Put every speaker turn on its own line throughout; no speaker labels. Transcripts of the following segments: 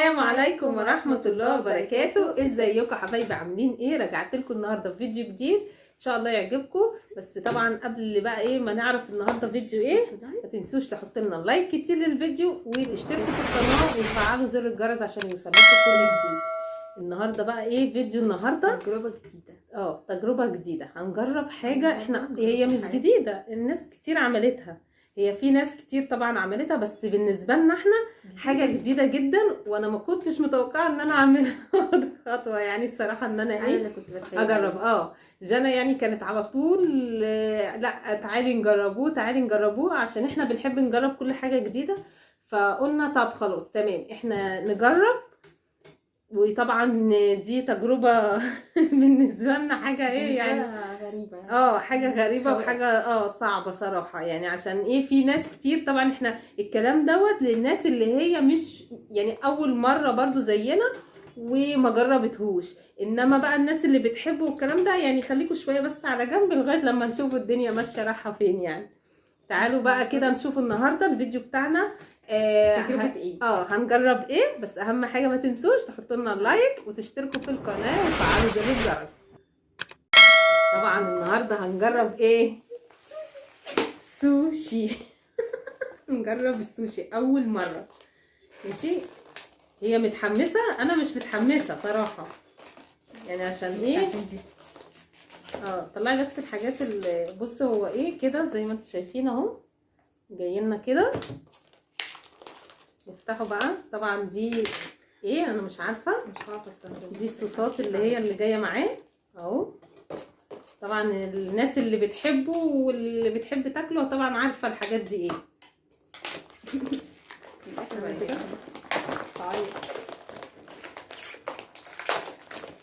السلام عليكم ورحمة الله وبركاته. ازيكم حبايبي؟ عاملين ايه؟ رجعت لكم النهارده بفيديو جديد ان شاء الله يعجبكم. بس طبعا قبل بقى ايه ما نعرف النهارده فيديو ايه، ما تنسوش تحطوا لنا لايك كتير للفيديو وتشتركوا في القناه وتفعلوا زر الجرس عشان يوصلكم كل جديد. النهارده بقى ايه فيديو النهارده؟
تجربة جديدة.
تجربة جديدة. هنجرب حاجة احنا هي مش جديدة، الناس كتير عملتها، هي في ناس كتير طبعا عملتها، بس بالنسبة لنا احنا حاجة جديدة جدا، وانا ما كنتش متوقعة ان انا اعملها خطوة يعني الصراحة ان انا ايه
اللي كنت بتخيل
اجرب. جانا يعني كانت على طول لا تعالي نجربوه تعالي نجربوه، عشان احنا بنحب نجرب كل حاجة جديدة. فقلنا طب خلاص تمام احنا نجرب. وطبعا دي تجربة بالنسبة لنا حاجة ايه يعني
غريبة يعني.
حاجة غريبة وحاجة صعبة صراحة يعني. عشان ايه في ناس كتير طبعا احنا الكلام دوت للناس اللي هي مش يعني اول مرة برضو زينا وما جربتهوش، انما بقى الناس اللي بتحبوا الكلام ده يعني خليكم شوية بس على جنب لغاية لما نشوفوا الدنيا ماشية رايحة فين يعني. تعالوا بقى كده نشوف النهارده الفيديو بتاعنا
تجربة ايه؟
هنجرب ايه. بس اهم حاجه ما تنسوش تحطوا لنا لايك وتشتركوا في القناه وتفعلوا زر الجرس. طبعا النهارده هنجرب ايه؟ سوشي. نجرب السوشي اول مره. ماشي، هي متحمسه انا مش متحمسه صراحه يعني. عشان ايه؟
عشان دي
طلعي بس الحاجات اللي بص هو ايه كده زي ما انتم شايفين اهو جاي لنا كده. نفتحه بقى. طبعا دي ايه انا مش عارفه
استخدم
دي الصوصات اللي هي اللي جايه معاه اهو. طبعا الناس اللي بتحبه واللي بتحب تاكله طبعا عارفه الحاجات دي ايه.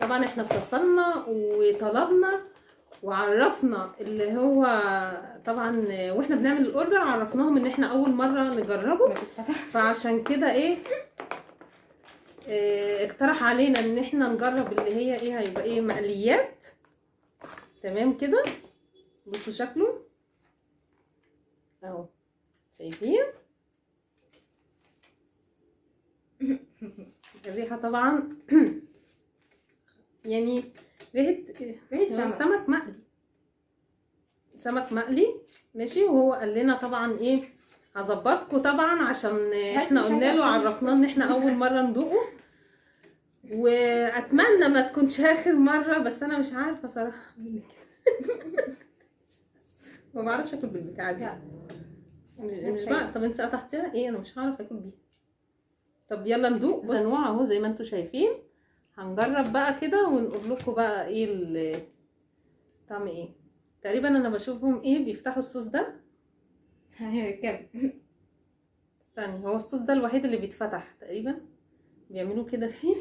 طبعا احنا اتصلنا وطلبنا وعرفنا اللي هو طبعا واحنا بنعمل الاوردر عرفناهم ان احنا اول مره نجربه، فعشان كده ايه اقترح علينا ان احنا نجرب اللي هي ايه هيبقى ايه مقليات. تمام كده بصوا شكله اهو شايفين الريحه طبعا يعني ريحه سمك مقلي. سمك مقلي ماشي. وهو قال لنا طبعا ايه هظبطكم طبعا عشان احنا قلنا له عرفناه ان احنا اول مره ندوقه، واتمنى ما تكونش اخر مره. بس انا مش عارفه صراحه ما بعرفش اكل بالبتاعه دي. مش بقى. طب انت قطعتيها ايه؟ انا مش هعرف اكل بيها. طب يلا ندوق. بص انواع اهو زي ما انتم شايفين. هنجرب بقى كده ونقول لكم بقى ايه طعم ايه. تقريبا انا بشوفهم ايه بيفتحوا الصوص ده. استني، هو الصوص ده الوحيد اللي بيتفتح تقريبا بيعملوا كده فيه.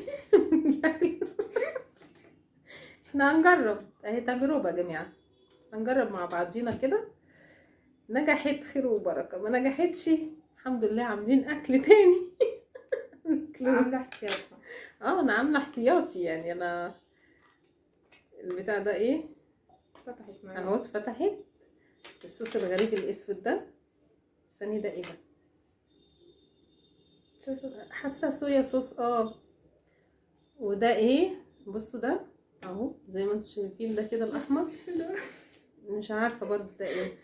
احنا هنجرب اهي تجربة يا جماعة. هنجرب مع بعضينا كده. نجحت خير وبركة، ما نجحتش الحمد لله عاملين اكل تاني.
عاملة احتياطي.
انا عاملة احتياطي يعني. انا البتاع ده ايه
فتحت معايا
اهو اتفتحت. الصوص الغريب الاسود ده استني ده ايه ده؟ حاسه صويا صوص. وده ايه؟ بصوا ده اهو زي ما انتم شايفين ده كده الاحمر. مش عارفه برضه ده ايه.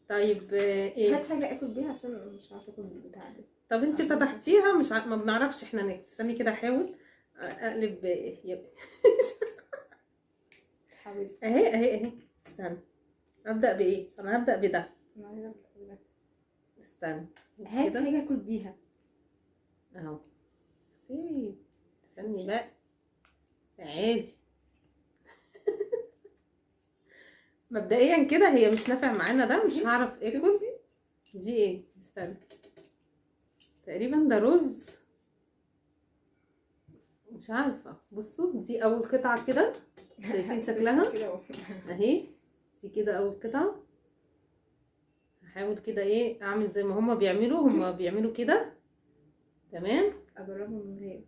طيب ايه؟
هات حاجة اكل بيها عشان مش عارفه اكل بالبتاع دي.
طب انت فتحتيها مش ما بنعرفش احنا ناكل. استني كده احاول اقلب
حاول
اهي استنى. ابدا بايه؟ انا هبدا بده. استنى
هات حاجة اكل بيها
اهو. استني بقى تعالي. مبدئيا كده هي مش نافع معانا ده، مش هعرف اكل. دي ايه؟ استنى تقريبا ده رز مش عارفه. بصوا دي اول قطعه كده شايفين شكلها اهي. دي كده اول قطعه. هحاول كده ايه اعمل زي ما هما بيعملوا كده. تمام
اجربهم من غير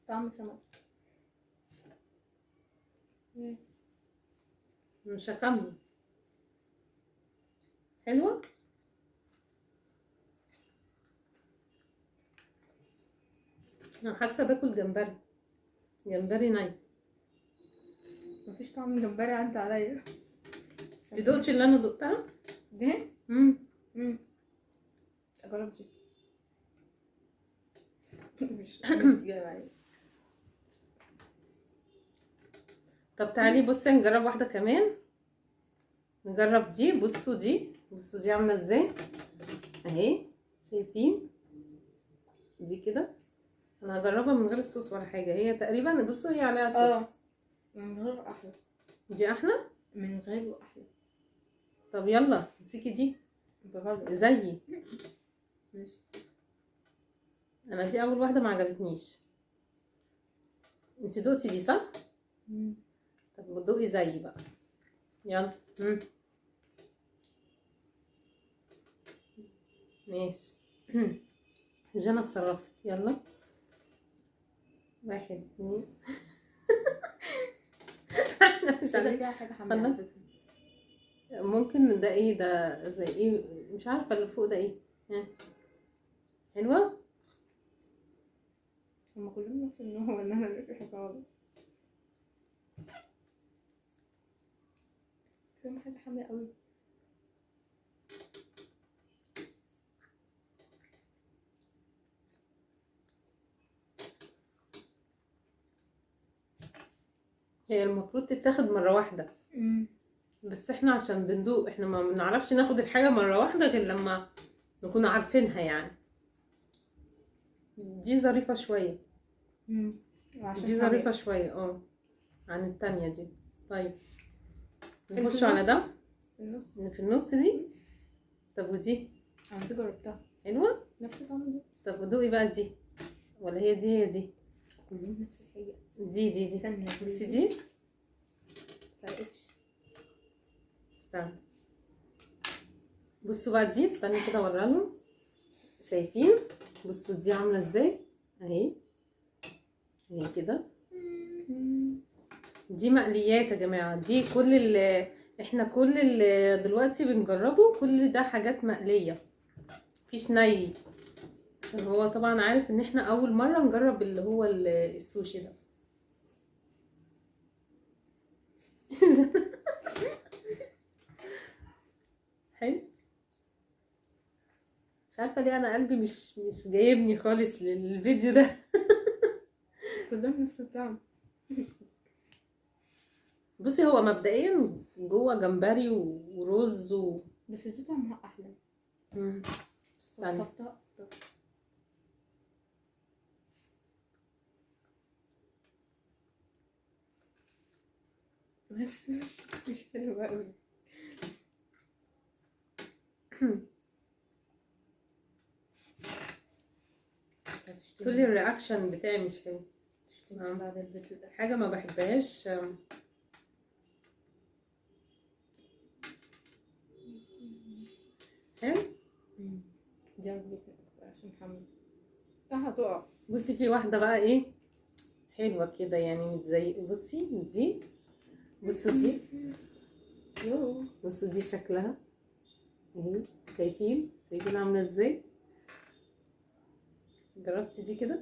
طعم سمك.
مش هكمل. حلوة. انا حاسة باكل جمبري، جمبري ني.
مفيش طعم جمبري عدى عليا.
تدوقش اللي انا دقتها؟
ده
امم
اجرب دي. مش جايه معايا.
طب تعالي بصي نجرب واحدة كمان. نجرب دي. بصوا دي، بصوا دي عاملة ازاي اهي، شايفين دي كده؟ انا هجربها من غير الصوص ولا حاجة. هي تقريبا بصوا هي عليها صوص.
من غير احلى.
دي احلى.
من غير احلى.
طب يلا امسكي دي
بجرب.
زيي.
ماشي.
انا دي اول واحدة ما عجبتنيش. انت دقتي دي صح؟ طب بتدوقي زيي بقى. يلا. ماشي. جانا اتصرفت. يلا 1 2. مش
كده
عارفة.
فيها حاجه حمراء.
خلص. ممكن ده ايه ده؟ زي ايه؟ مش عارفة اللي فوق ده ايه. ها. حلوة.
هما كلهم نفس النوع ولا انا اللي في حاجه غلط؟ فيهم حاجه حاميه قوي.
هي المفروض تتاخد مرة واحدة، بس احنا عشان بندوق احنا ما بنعرفش ناخد الحاجة مرة واحدة غير لما نكون عارفينها يعني. دي ظريفة شوية. دي ظريفة شوية عن التانية دي. طيب نخش على ده.
في النص.
اللي في النص دي. طب ودي
انا دي جربتها
حلوة.
نفس طعم دي.
طب ودوقي بقى دي، ولا هي دي؟ هي دي.
كلهم نفس الحاجه.
دي
استنى
بصي دي.
فرقتش.
استنى بصوا بقى دي. استني كده اوريلهم. شايفين؟ بصوا دي عاملة ازاي اهي. اهي كده. دي مقليات يا جماعة. دي كل اللي احنا كل اللي دلوقتي بنجربه كل ده حاجات مقلية، مفيش ني، عشان هو طبعا عارف ان احنا اول مرة نجرب اللي هو السوشي ده. حلو. مش عارفة ليه انا قلبي مش جايبني خالص للفيديو ده.
كلهم نفس الطعم.
بصي هو مبدئيا جوه جمبري ورز
بس دي طعمها احلى.
استني.
طبطة اكتر. بس مش حلوة اوي.
كل الرياكشن بتاعي مش حلو.
بعد الفيديو ده
حاجة ما بحبهاش. حلو.
دي عجبتني اكتر عشان حمل. هتقع.
بصي في واحدة بقى ايه حلوة كده يعني متزي. بصي دي. بصوا دي. بصوا دي شكلها اهي. شايفين عاملة ازاي؟ جربتي دي كده؟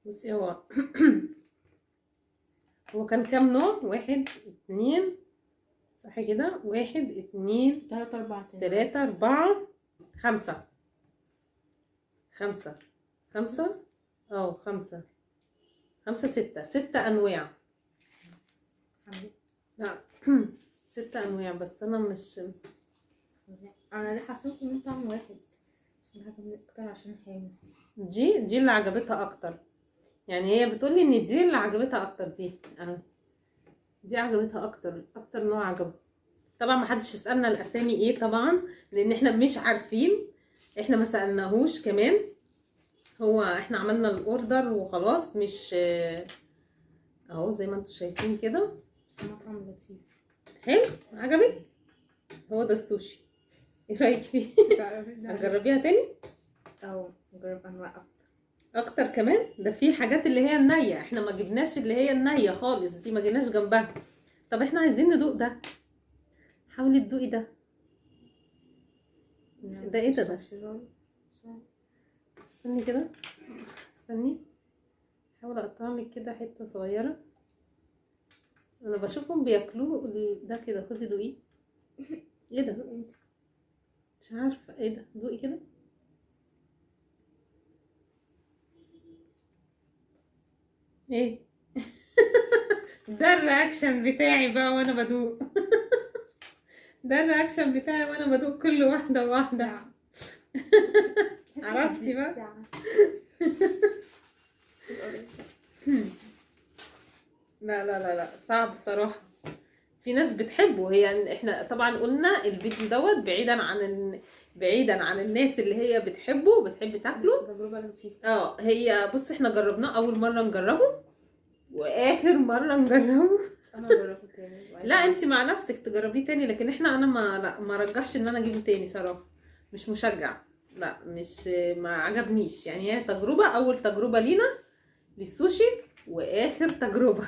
بصي هو هو كان كام نوع؟ 1 2 صح كده؟ 1 2 3 4 5 5 5 5 5 6 انواع. لا 6 انواع بس انا مش.
انا ليه حسيت ان طعم واحد بس انا عجبني اكتر عشان حامي.
دي اللي عجبتها اكتر. يعني هي بتقولي ان دي اللي عجبتها اكتر. دي اهي دي عجبتها اكتر نوع عجبها. طبعا ما حدش يسالنا الاسامي ايه طبعا لان احنا مش عارفين، احنا ما سالناهوش كمان. هو احنا عملنا الاوردر وخلاص، مش اهو زي ما انتم شايفين كده.
بس مطعم لطيف.
حلو، عجبك؟ هو ده السوشي، ايه رايك فيه؟ هتجربيها تاني
او نجرب انواع اكتر.
اكتر كمان؟ ده في حاجات اللي هي النيه، احنا ما جبناش اللي هي النيه خالص، دي ما جيناش جنبها. طب احنا عايزين ندوق ده، حاولي تدوقي ده. ده ايه ده؟ استني كده، استني حاول اقطع لك كده حته صغيره. انا بشوفهم بياكلوه ده كده، خدي دوقيه. ايه ده؟ مش عارفه ايه ده، دوقي كده. ايه؟ ده الرياكشن بتاعي بقى وانا بدوق. ده الرياكشن بتاعي وانا بدوق كل واحده واحده. عرفتي بقى؟ لا لا لا لا، صعب صراحه. في ناس بتحبه، هي احنا طبعا قلنا الفيديو دوت بعيدا عن الناس اللي هي بتحبه، بتحب تاكله.
تجربه لطيفه.
هي بص، احنا جربناه اول مره نجربه واخر مره نجربه.
انا جربته تاني.
لا انت مع نفسك تجربيه تاني، لكن انا ما رجحش ان انا اجيبه تاني صراحه، مش مشجع. لا مش ما عجبنيش يعني، هي تجربه، اول تجربه لينا للسوشي واخر تجربه.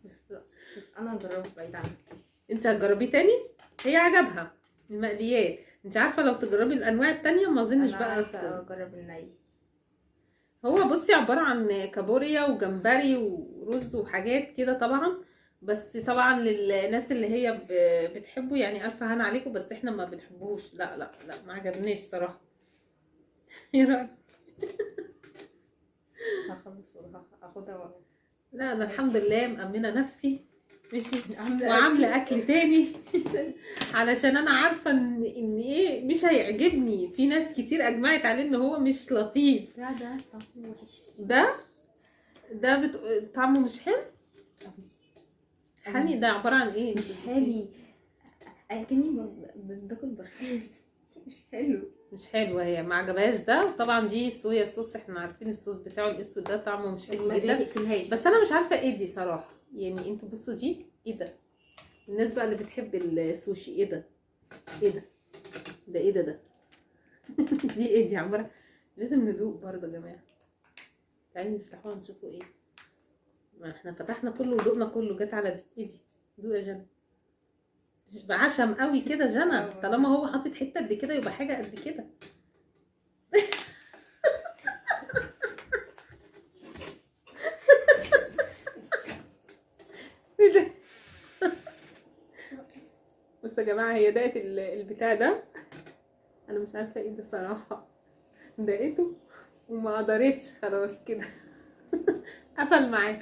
بس شوف انا جربت بعيد عنك.
انت هتجربيه تاني؟ هي عجبها المقليات. انت عارفه لو تجربي الانواع التانية ما اظنش بقى
اجرب الني.
هو بصي عباره عن كابوريا وجمبري ورز وحاجات كده طبعا، بس طبعا للناس اللي هي بتحبه يعني الف هنا عليكم، بس احنا ما بنحبوش. لا لا لا، ما عجبناش صراحه. ايه رايك؟
هخلص واروح اخدها
لا انا الحمد لله مأمنه نفسي، ماشي،
عامله
وعامله اكل تاني. علشان انا عارفه ان ايه مش هيعجبني. في ناس كتير اجمعت عليه ان هو مش لطيف.
ده طعمه وحش.
ده طعمه مش حلو. حامي؟ ده عباره عن ايه؟
مش حامي، اكني باكل برفان. مش حلو.
مش حلوه، هي ما عجبهاش ده. وطبعا دي صويا صوص، احنا عارفين الصوص بتاعه الاسود ده طعمه مش حلو
ما
جدا.
تقفلهاش.
بس انا مش عارفه ايه دي صراحه يعني. انتوا بصوا دي ايه ده؟ الناس بقى اللي بتحب السوشي، ايه ده؟ ايه ده؟ ده ايه ده؟ دي ايه دي؟ عباره، لازم ندوق برضه يا جماعه. تعالوا نفتحوها نشوفوا ايه. ما احنا فتحنا كله ودوقنا كله، جت على دي. ايه دي؟ دوق يا جنى. مش بعشم قوي كده جنى، طالما هو حاطط حته قد كده يبقى حاجه قد كده. ايه ده؟ بصوا يا جماعه، هي دقت البتاع ده، انا مش عارفه ايه ده صراحه. دقته وما قدرتش، خلاص كده. قفل معاه.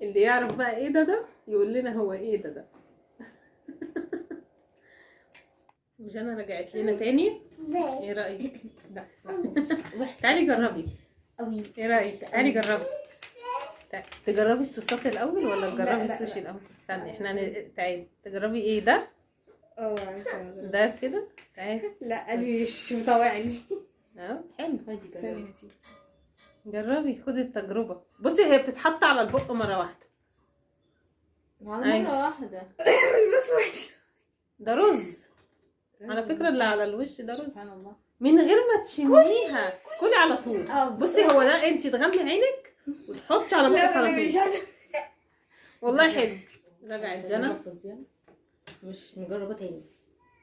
اللي يعرف بقى ايه ده يقول لنا هو ايه ده. وجانا رجعت لنا تاني. ايه رايك؟
لا
وحش. تعالي جربي
قوي.
ايه رايك؟ تعالي جربي. تجربي الصوصات الاول ولا تجربي
لا.
السوشي الاول؟ استني احنا تعالي تجربي ايه ده.
عايزه
ده كده تعالي.
لا انا مش مطوعني.
اهو حلو.
خدي
جربي، خدي التجربه. بصي هي بتتحط على البق مره واحده.
على مره واحده. بس وحش.
ده رز على فكره، اللي على الوش ده رز.
سبحان الله.
من غير ما تشميها كلي على طول. بصي هو ده، انت تغمي عينك وتحطي على بقك على طول. والله حلو. رجعت جنى.
مش مجربه تاني،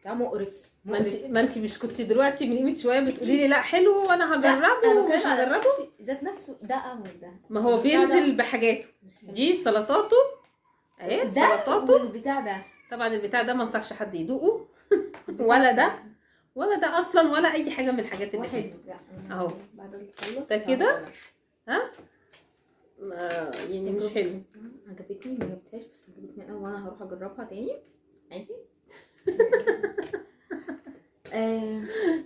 طعمه مقرف.
ما انت مش كنت دلوقتي من قيمه شويه بتقولي لي لا حلو وانا هجربه ومش هجربه؟
ذات نفسه ده اول ده.
ما هو بينزل بحاجاته دي، سلطاته اهي، سلطاته
والبتاع ده.
طبعا البتاع ده ما انصحش حد يدوقه. ولا ده اصلا، ولا اي حاجه من الحاجات اللي
واحد
اهو
بعد ما تخلص
ده كده. ها يعني مش حلو.
عجبتني، ما جبتهاش بس عجبتني قوي، وانا هروح اجربها تاني عادي.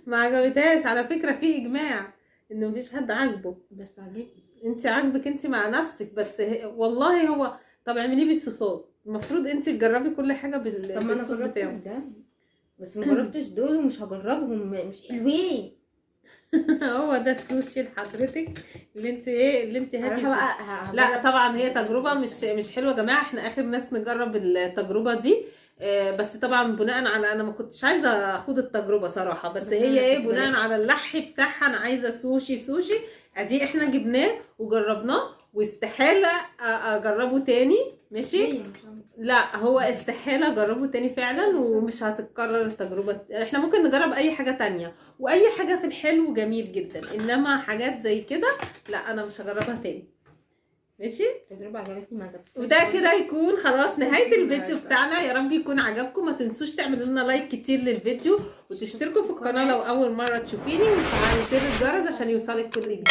ما عجبتهاش على فكره، في اجماع ان مفيش حد عاجبه،
بس عجبني.
انت عاجبك انت مع نفسك بس. والله هو طب اعمليه بالصوصات، المفروض انت تجربي كل حاجه بالصوص بتاعه
ده، بس ما جربتش دول ومش هجربهم، مش حلوين.
هو ده السوشي لحضرتك اللي انت ايه اللي انت هاتي
هروح
سوشي.
بقى
لا طبعا هي تجربه مش حلوه يا جماعه، احنا اخر ناس نجرب التجربه دي. بس طبعا بناء على انا ما كنتش عايزه اخد التجربه صراحه، بس هي
أنا
ايه
كنت
بناء
بلاقي.
على اللح بتاعها انا عايزه سوشي. ادي احنا جبناه وجربناه واستحاله اجربه تاني. ماشي.
ليه؟
لا هو استحالة اجربه تاني فعلا، ومش هتتكرر التجربة. احنا ممكن نجرب اي حاجة تانية، واي حاجة في الحلو جميل جدا، انما حاجات زي كده لا انا مش هجربها تاني. ماشي.
التجربة عجبتني ما عجبتنيش.
وده كده يكون خلاص نهاية الفيديو بتاعنا، يا رب يكون عجبكم. ما تنسوش تعملوا لنا لايك كتير للفيديو، وتشتركوا في القناة لو اول مرة تشوفيني، وتفعلوا زر الجرس عشان يوصلك كل جديد.